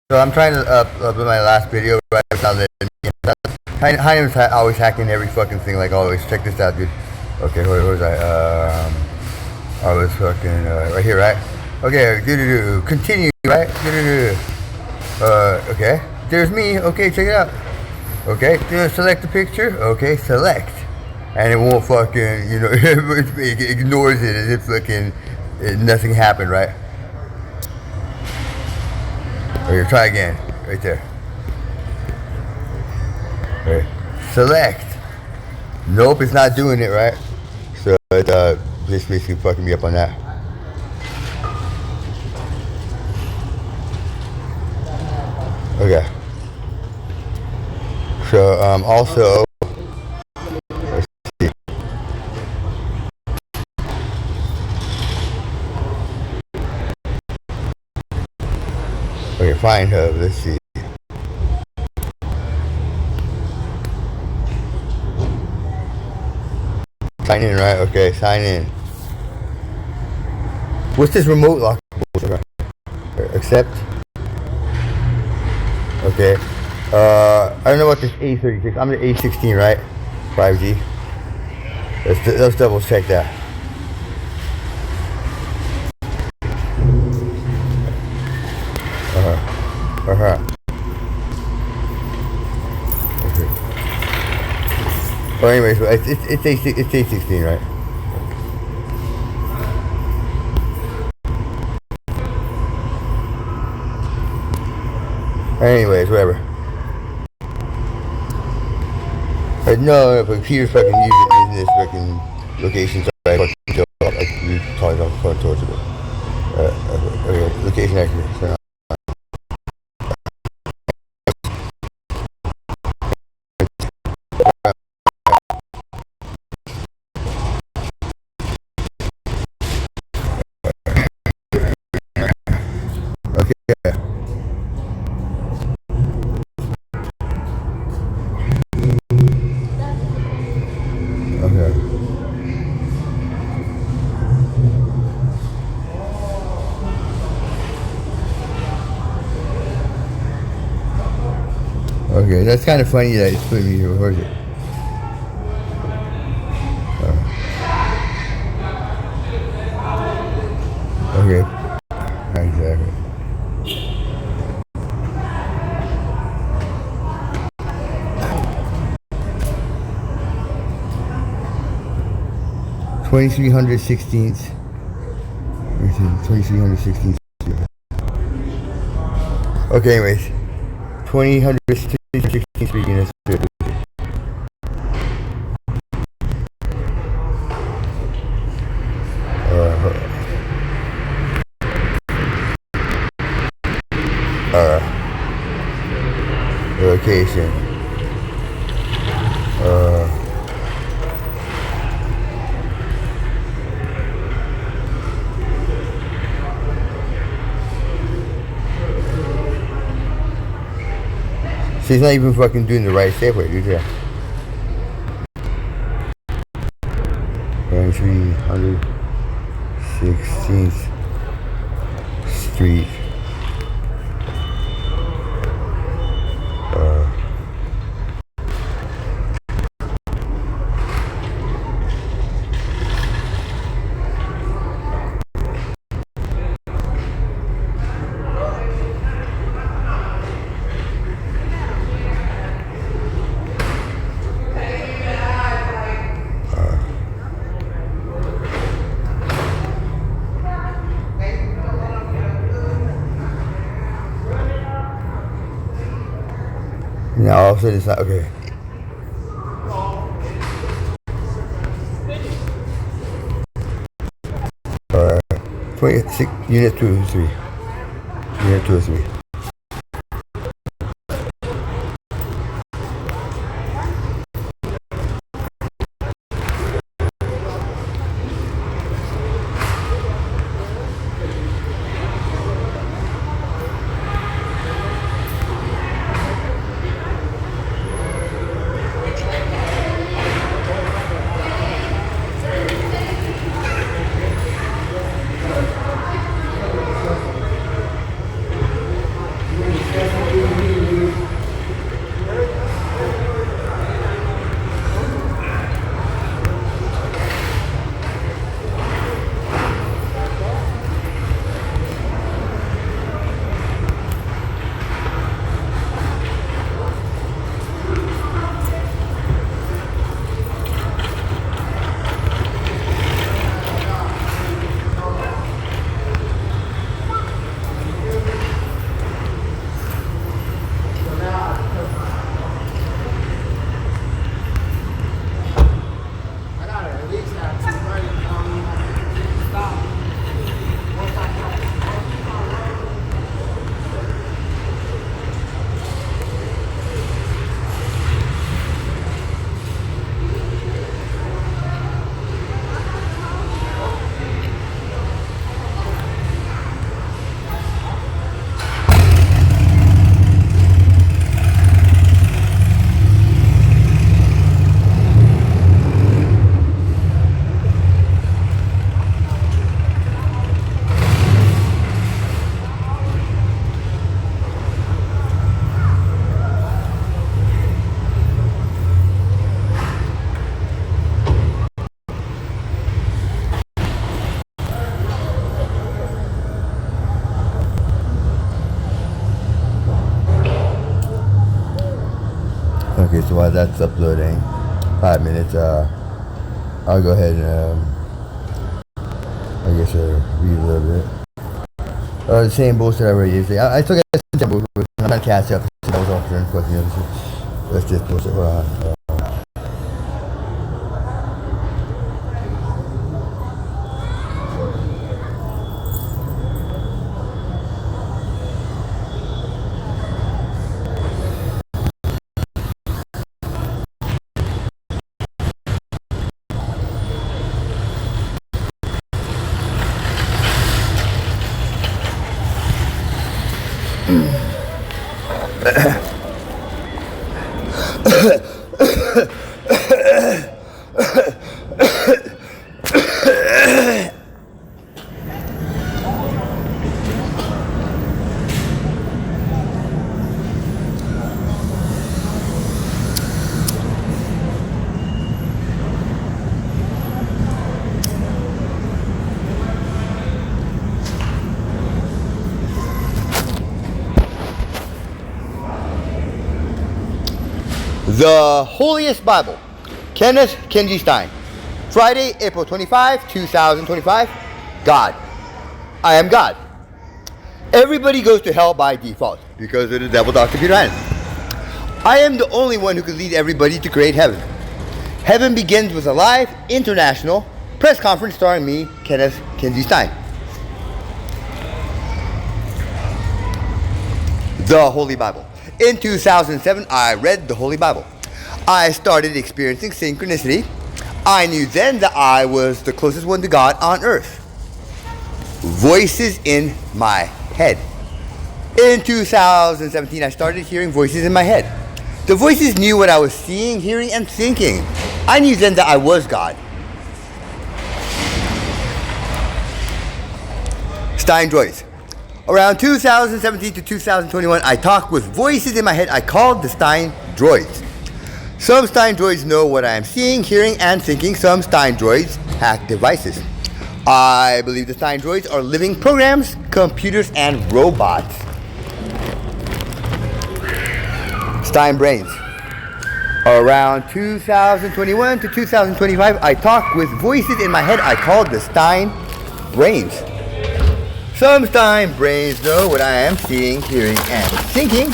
So I'm trying to upload my last video right now. Heinem's always hacking every fucking thing, like always. Check this out, dude. Okay, where was I? I was fucking right here, right? Okay, continue, right? Okay. There's me. Okay, check it out. Okay, select the picture. Okay, select, and it won't fucking, it ignores it as if fucking nothing happened, right? Okay, try again, right there. Okay, select. Nope, it's not doing it, right? So it just basically fucking me up on that. Okay. So also, let's see. Okay, find her. Let's see. Sign in, right? Okay, sign in. What's this remote lock? Accept. Okay. I don't know what this A36. I'm the A16, right? 5G. Let's double check that. Okay. Well, anyways, it's A16, right? Anyways, whatever. No, but Peter's fucking using it in this fucking location. Sorry, you probably don't front towards it. Okay, location accurate. So, okay. Okay, that's kind of funny that it's putting me here. Where is it? Okay. Exactly. $2,316. 2,316. Okay, anyways. 2,316 units. Location. She's not even fucking doing the right step way, dude. Yeah. 316th Street. Now all of a sudden it's not okay. 26 unit 203. Unit 203. Okay, so while that's uploading, 5 minutes, I'll go ahead and, I guess, read a little bit. The same bullshit I read yesterday. I still got the same bullshit. I'm not catch up. I was off during fucking episode. That's just bullshit. Hold on. The Holiest Bible, Kenneth Kenji Stein. Friday, April 25, 2025. God. I am God. Everybody goes to hell by default because of the devil, Dr. Peter Hannon. I am the only one who can lead everybody to create heaven. Heaven begins with a live, international press conference starring me, Kenneth Kenji Stein. The Holy Bible. In 2007, I read the Holy Bible. I started experiencing synchronicity. I knew then that I was the closest one to God on earth. Voices in my head. In 2017, I started hearing voices in my head. The voices knew what I was seeing, hearing, and thinking. I knew then that I was God. Stein droids. Around 2017 to 2021, I talked with voices in my head I called the Stein droids. Some Stein droids know what I am seeing, hearing, and thinking. Some Stein droids hack devices. I believe the Stein droids are living programs, computers, and robots. Stein brains. Around 2021 to 2025, I talked with voices in my head I called the Stein brains. Some Stein brains know what I am seeing, hearing, and thinking.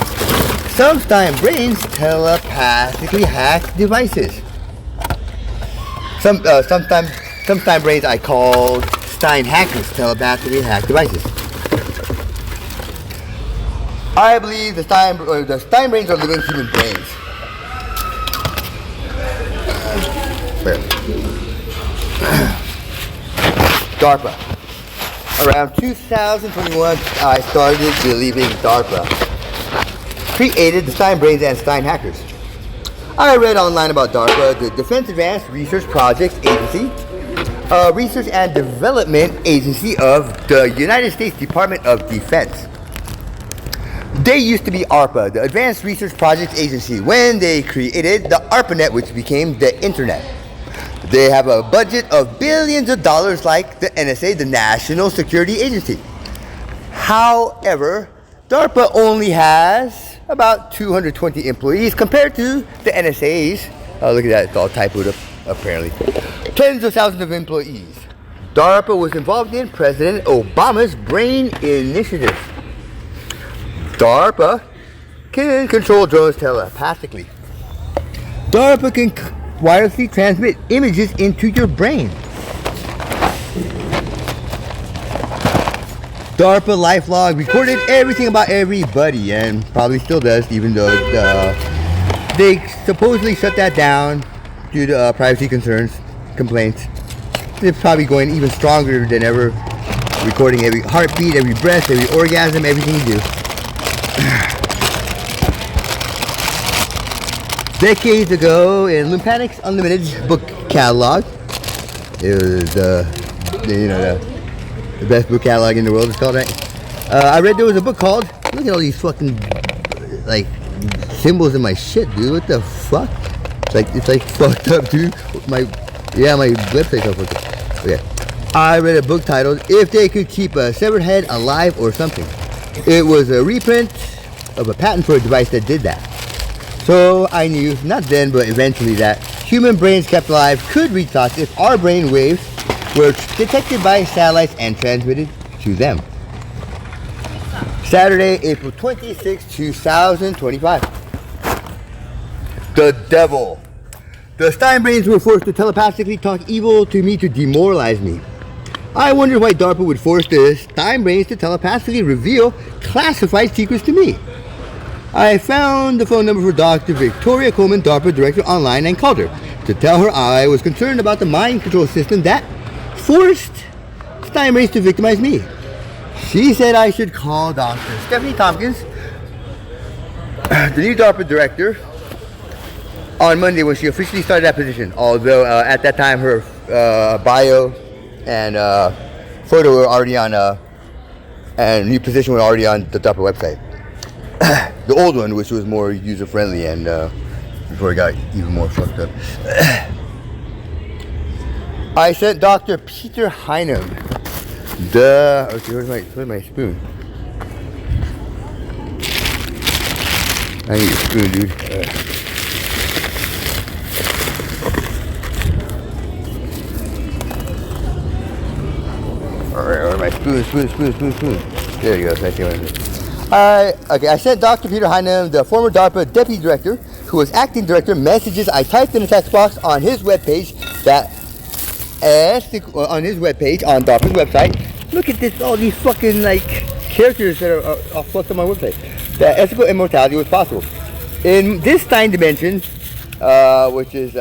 Some Stein brains telepathically hack devices. Some Stein brains I called Stein hackers telepathically hack devices. I believe the Stein brains are living human brains. DARPA. Around 2021, I started believing DARPA created the Stein brains and Stein hackers. I read online about DARPA, the Defense Advanced Research Projects Agency, a research and development agency of the United States Department of Defense. They used to be ARPA, the Advanced Research Projects Agency, when they created the ARPANET, which became the Internet. They have a budget of billions of dollars like the NSA, the National Security Agency. However, DARPA only has about 220 employees compared to the NSA's, look at that, it's all typoed up apparently, tens of thousands of employees. DARPA was involved in President Obama's Brain Initiative. DARPA can control drones telepathically. DARPA can wirelessly transmit images into your brain. DARPA LifeLog recorded everything about everybody and probably still does, even though they supposedly shut that down due to privacy concerns, complaints. They're probably going even stronger than ever, recording every heartbeat, every breath, every orgasm, everything you do. Decades ago, in Lumpanic's Unlimited's book catalog, it was the best book catalog in the world. It's called, right? I read there was a book called. Look at all these fucking like symbols in my shit, dude. What the fuck? It's like fucked up, dude. My website's all fucked up. Okay. I read a book titled "If They Could Keep a Severed Head Alive or Something." It was a reprint of a patent for a device that did that. So I knew, not then, but eventually, that human brains kept alive could read thoughts if our brain waves were detected by satellites and transmitted to them. Saturday, April 26, 2025. The devil. The Steinbrains were forced to telepathically talk evil to me to demoralize me. I wonder why DARPA would force the Steinbrains to telepathically reveal classified secrets to me. I found the phone number for Dr. Victoria Coleman, DARPA director, online and called her to tell her I was concerned about the mind control system that forced Steinbrains to victimize me. She said I should call Dr. Stephanie Tompkins, the new DARPA director, on Monday when she officially started that position. Although at that time her bio and photo were already on, and new position were already on the DARPA website. The old one, which was more user-friendly and before it got even more fucked up. I sent Dr. Peter Heinem okay, where's my spoon? I need a spoon, dude. Alright, my spoon. There you go, that's it. Okay, I sent Dr. Peter Heinem, the former DARPA deputy director, who was acting director, messages I typed in the text box on his webpage on DARPA's website. Look at this, all these fucking like characters that are all fucked on my website. That ethical immortality was possible. In this Stein dimension, which is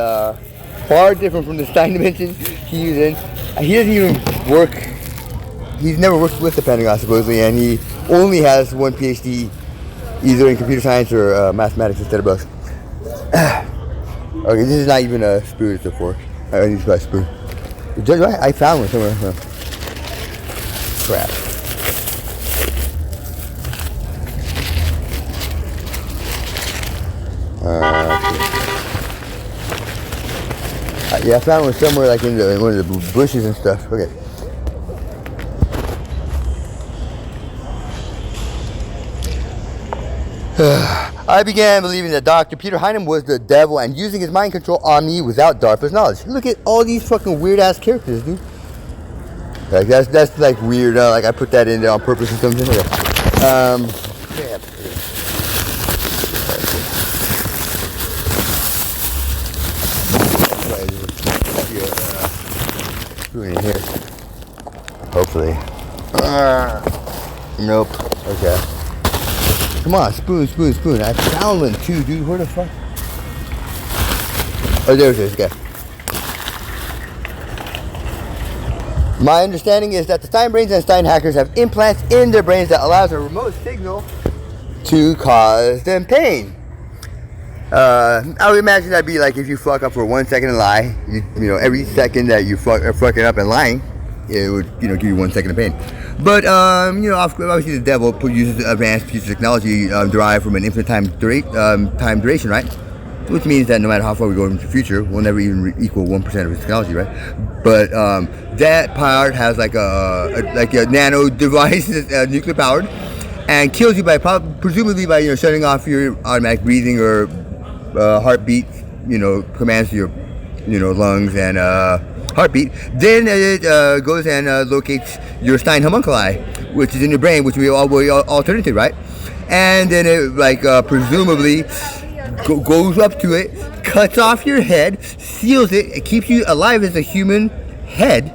far different from the Stein dimension he's in, he doesn't even work. He's never worked with the Pentagon supposedly, and he only has one PhD, either in computer science or mathematics instead of both. Okay, this is not even a spoon, it's a fork. I need to buy a spoon. I found one somewhere. Oh. Crap. Yeah, I found one somewhere like in one of the bushes and stuff. Okay. I began believing that Dr. Peter Heinem was the devil and using his mind control on me without DARPA's knowledge. Look at all these fucking weird ass characters, dude. Like that's like weird. Like I put that in there on purpose or something. Okay. Spoon in here. Hopefully. Nope. Okay. Come on, spoon. I found one too, dude. Where the fuck? Oh, there it is. Okay. My understanding is that the Steinbrains and Stein hackers have implants in their brains that allows a remote signal to cause them pain. I would imagine that'd be like if you fuck up for 1 second and lie. You know, every second that you are fucking up and lying, it would, give you 1 second of pain. But, obviously the devil uses advanced future technology derived from an infinite time duration, right? Which means that no matter how far we go into the future, we'll never even equal 1% of its technology, right? But that part has like a nano device, nuclear powered, and kills you by presumably by shutting off your automatic breathing or heartbeat, commands to your lungs and heartbeat. Then it goes and locates your Stein homunculi, which is in your brain, which we all turn into, right? And then it presumably goes up to it, cuts off your head, seals it, it keeps you alive as a human head,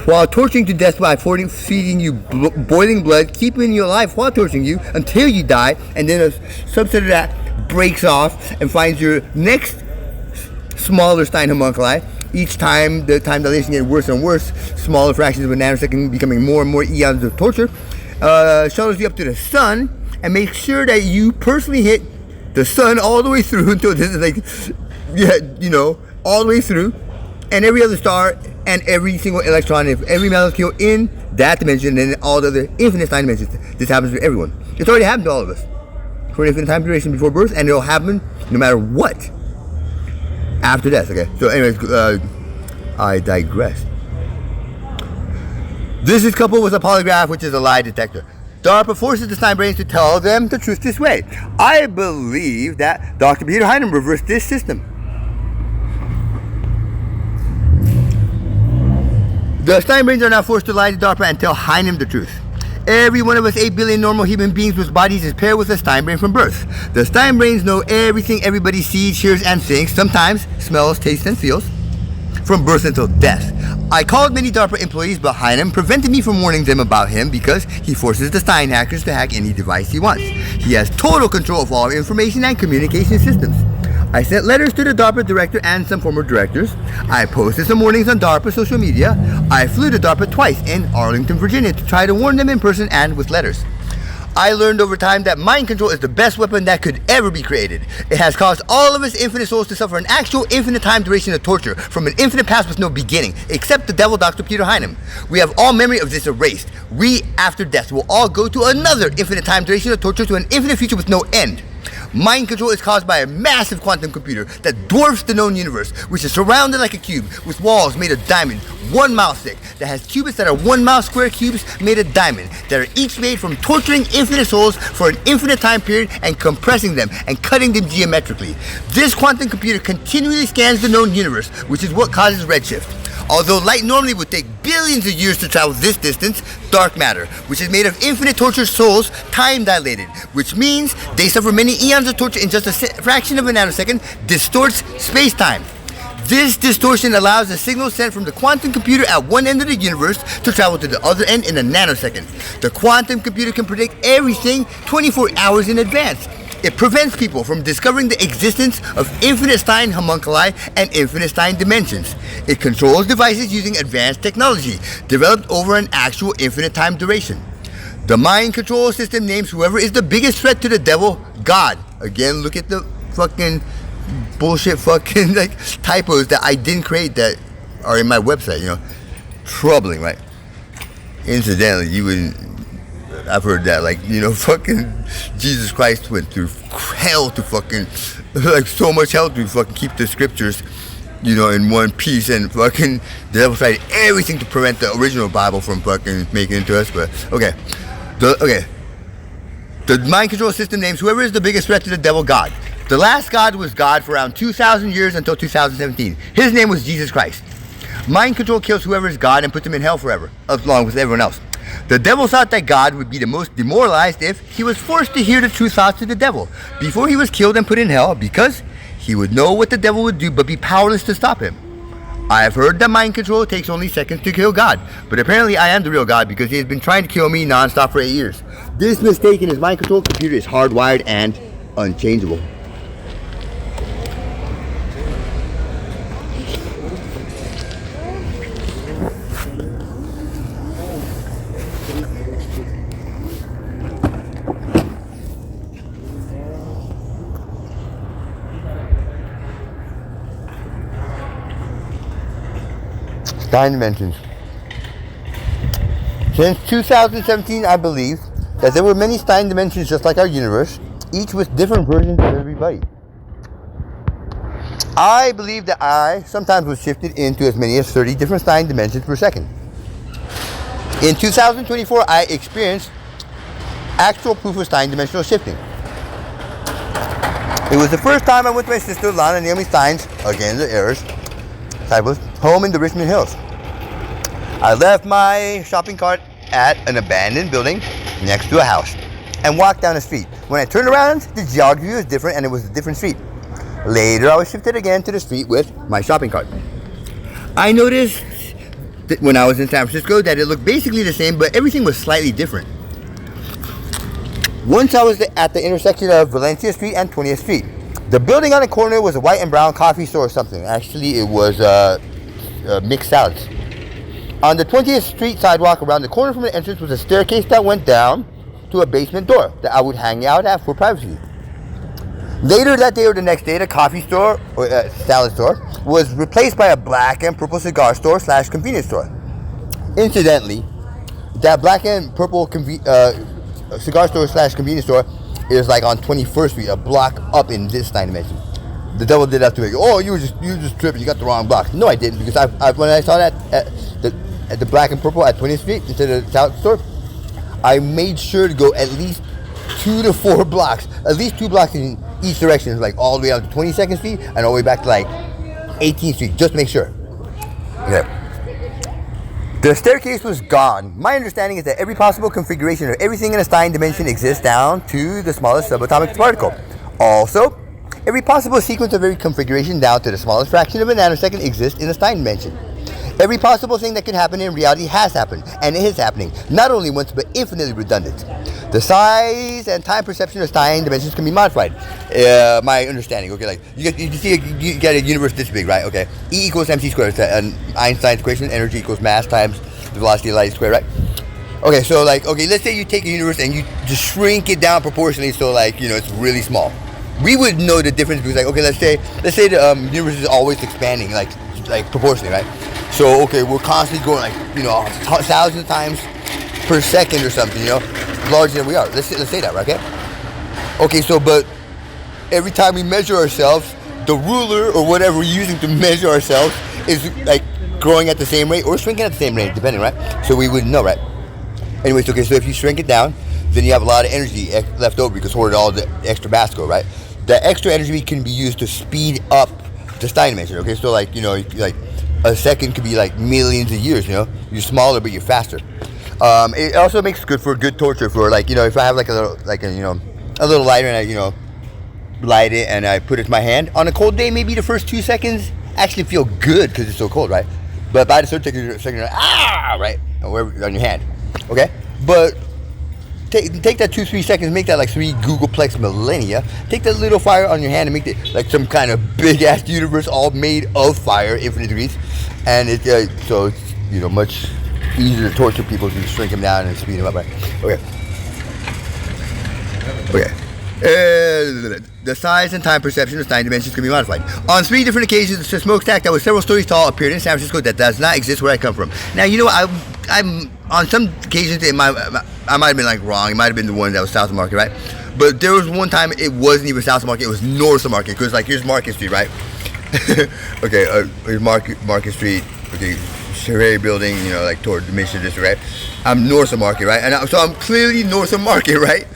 while torturing to death by feeding you boiling blood, keeping you alive while torturing you until you die, and then a subset of that breaks off and finds your next smaller Stein homunculi. Each time, the time dilation gets worse and worse, smaller fractions of a nanosecond becoming more and more eons of torture, shuttles you up to the sun and makes sure that you personally hit the sun all the way through until this is all the way through, and every other star and every single electron, if every molecule in that dimension and all the other infinite Stein dimensions. This happens to everyone. It's already happened to all of us for an infinite time duration before birth, and it'll happen no matter what after death. Okay, so anyways, I digress. This is coupled with a polygraph, which is a lie detector. DARPA forces the Steinbrains to tell them the truth this way. I believe that Dr. Peter Heinem reversed this system. The Steinbrains are now forced to lie to DARPA and tell Heinem the truth. Every one of us 8 billion normal human beings with bodies is paired with a Steinbrain from birth. The Steinbrains know everything everybody sees, hears, and thinks, sometimes smells, tastes, and feels, from birth until death. I called many DARPA employees, but Heinem prevented me from warning them about him because he forces the Stein hackers to hack any device he wants. He has total control of all information and communication systems. I sent letters to the DARPA director and some former directors. I posted some warnings on DARPA social media. I flew to DARPA twice in Arlington, Virginia to try to warn them in person and with letters. I learned over time that mind control is the best weapon that could ever be created. It has caused all of us infinite souls to suffer an actual infinite time duration of torture from an infinite past with no beginning, except the devil Dr. Peter Heinem. We have all memory of this erased. We, after death, will all go to another infinite time duration of torture to an infinite future with no end. Mind control is caused by a massive quantum computer that dwarfs the known universe, which is surrounded like a cube with walls made of diamond 1 mile thick, that has qubits that are 1 mile square cubes made of diamond, that are each made from torturing infinite souls for an infinite time period and compressing them and cutting them geometrically. This quantum computer continually scans the known universe, which is what causes redshift. Although light normally would take billions of years to travel this distance, dark matter, which is made of infinite tortured souls, time dilated, which means they suffer many eons of torture in just a fraction of a nanosecond, distorts space-time. This distortion allows the signal sent from the quantum computer at one end of the universe to travel to the other end in a nanosecond. The quantum computer can predict everything 24 hours in advance. It prevents people from discovering the existence of infinite Stein homunculi and infinite Stein dimensions. It controls devices using advanced technology developed over an actual infinite time duration. The mind control system names whoever is the biggest threat to the devil God. Again, look at the fucking bullshit fucking like typos that I didn't create that are in my website, you know. Troubling, right? Incidentally, you wouldn't... I've heard that, like, you know, fucking Jesus Christ went through hell to fucking, like, so much hell to fucking keep the scriptures, you know, in one piece, and fucking the devil tried everything to prevent the original Bible from fucking making it to us, but, okay. The mind control system names whoever is the biggest threat to the devil God. The last God was God for around 2,000 years until 2017. His name was Jesus Christ. Mind control kills whoever is God and puts him in hell forever, along with everyone else. The devil thought that God would be the most demoralized if he was forced to hear the true thoughts of the devil before he was killed and put in hell, because he would know what the devil would do but be powerless to stop him. I have heard that mind control takes only seconds to kill God, but apparently I am the real God because he has been trying to kill me non-stop for 8 years. This mistake in his mind control computer is hardwired and unchangeable. Stein dimensions. Since 2017, I believe that there were many Stein dimensions just like our universe, each with different versions of everybody. I believe that I sometimes was shifted into as many as 30 different Stein dimensions per second. In 2024, I experienced actual proof of Stein dimensional shifting. It was the first time I went to my sister Lana Naomi Stein's, again the errors, typos, home in the Richmond Hills. I left my shopping cart at an abandoned building next to a house and walked down the street. When I turned around, the geography was different and it was a different street. Later, I was shifted again to the street with my shopping cart. I noticed that when I was in San Francisco that it looked basically the same, but everything was slightly different. Once I was at the intersection of Valencia Street and 20th Street. The building on the corner was a white and brown coffee store or something. Actually, it was mixed salads. On the 20th Street sidewalk around the corner from the entrance was a staircase that went down to a basement door that I would hang out at for privacy. Later that day or the next day, the coffee store, or salad store, was replaced by a black and purple cigar store / convenience store. Incidentally, that black and purple cigar store / convenience store is like on 21st Street, a block up in this Stein dimension. The devil did that to me. Oh, you were just tripping. You got the wrong block. No, I didn't, because I when I saw that at the black and purple at 20th Street instead of the salad store, I made sure to go at least 2 to 4 blocks, at least 2 blocks in each direction, like all the way out to 22nd Street and all the way back to like 18th Street, just to make sure. Okay. The staircase was gone. My understanding is that every possible configuration of everything in a Stein dimension exists down to the smallest subatomic particle. Also, every possible sequence of every configuration down to the smallest fraction of a nanosecond exists in a Stein dimension. Every possible thing that could happen in reality has happened, and it is happening, not only once, but infinitely redundant. The size and time perception of Stein dimensions can be modified. My understanding, okay, like, you get a universe this big, right, okay? E equals mc squared, Einstein's equation, energy equals mass times the velocity of light squared, right? Okay, so like, okay, let's say you take a universe and you just shrink it down proportionally so like, you know, it's really small. We would know the difference because like, okay, let's say the universe is always expanding, like proportionally, right? So, okay, we're constantly going like, you know, 1,000 times per second or something, you know, larger than we are. Let's say that, right? Okay, so, but every time we measure ourselves, the ruler or whatever we're using to measure ourselves is like growing at the same rate or shrinking at the same rate, depending, right? So we wouldn't know, right? Anyways, okay, so if you shrink it down, then you have a lot of energy left over because hoarded all the extra mass go, right? The extra energy can be used to speed up the Stein dimension, okay? So like, you know, like a second could be like millions of years, you know? You're smaller, but you're faster. It also makes good for good torture for like, you know, if I have like a little lighter and I, you know, light it and I put it in my hand. On a cold day, maybe the first 2 seconds actually feel good because it's so cold, right? But by the third second, you're like, right? On your hand, okay? But take that 2-3 seconds, make that like 3 Googleplex millennia. Take that little fire on your hand and make it like some kind of big ass universe all made of fire, infinite degrees. And so it's, you know, much easier to torture people if you shrink them down and speed them up, right? Okay. The size and time perception of Stein dimensions can be modified. On 3 different occasions, a smokestack that was several stories tall appeared in San Francisco that does not exist where I come from. Now, you know, I'm on some occasions I might have been like wrong. It might have been the one that was south of Market, right? But there was one time it wasn't even south of Market; it was north of Market. Because like here's Market Street, right? Okay, here's Market Street. Okay, Cherry Building, you know, like toward the Mission District, right? I'm north of Market, right? And so I'm clearly north of Market, right?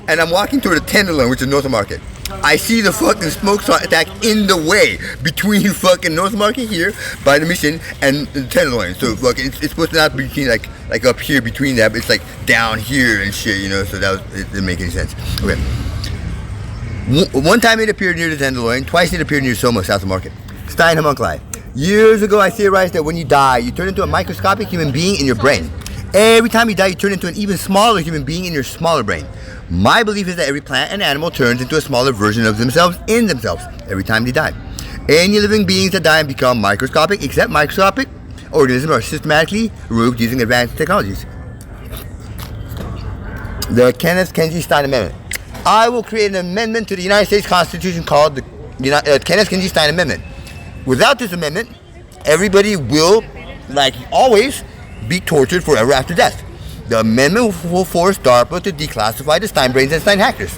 And I'm walking toward the Tenderloin, which is north of Market. I see the fucking smokestack in the way between fucking North Market here by the Mission and the Tenderloin. So fucking it's supposed to not be between like up here between that, but it's like down here and shit, you know. So it didn't make any sense. Okay. One time it appeared near the Tenderloin. Twice it appeared near Soma, south of Market. Stein homunculi. Years ago, I theorized that when you die, you turn into a microscopic human being in your brain. Every time you die, you turn into an even smaller human being in your smaller brain. My belief is that every plant and animal turns into a smaller version of themselves in themselves every time they die. Any living beings that die and become microscopic, except microscopic organisms, are systematically removed using advanced technologies. The Kenneth Kenji Stein Amendment. I will create an amendment to the United States Constitution called the Kenneth Kenji Stein Amendment. Without this amendment, everybody will, like always, be tortured forever after death. The amendment will force DARPA to declassify the Stein brains and Stein hackers.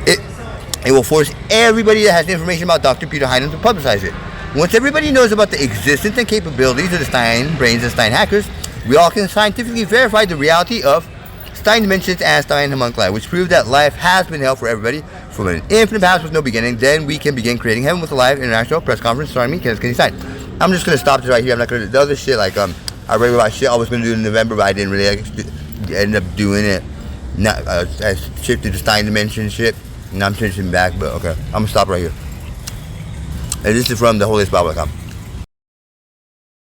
It will force everybody that has information about Dr. Peter Heinem to publicize it. Once everybody knows about the existence and capabilities of the Stein brains and Stein hackers, we all can scientifically verify the reality of Stein dimensions and Stein homunculi, which prove that life has been held for everybody from an infinite past with no beginning. Then we can begin creating heaven with a live international press conference starring me, Kenneth Kenji Stein. I'm just going to stop this right here. I'm not going to do the other shit like I read about shit I was going to do in November, but I didn't really end up doing it. I shifted to Stein dimension shit, and I'm changing back, but okay. I'm going to stop right here. And this is from the Holiest Bible.com.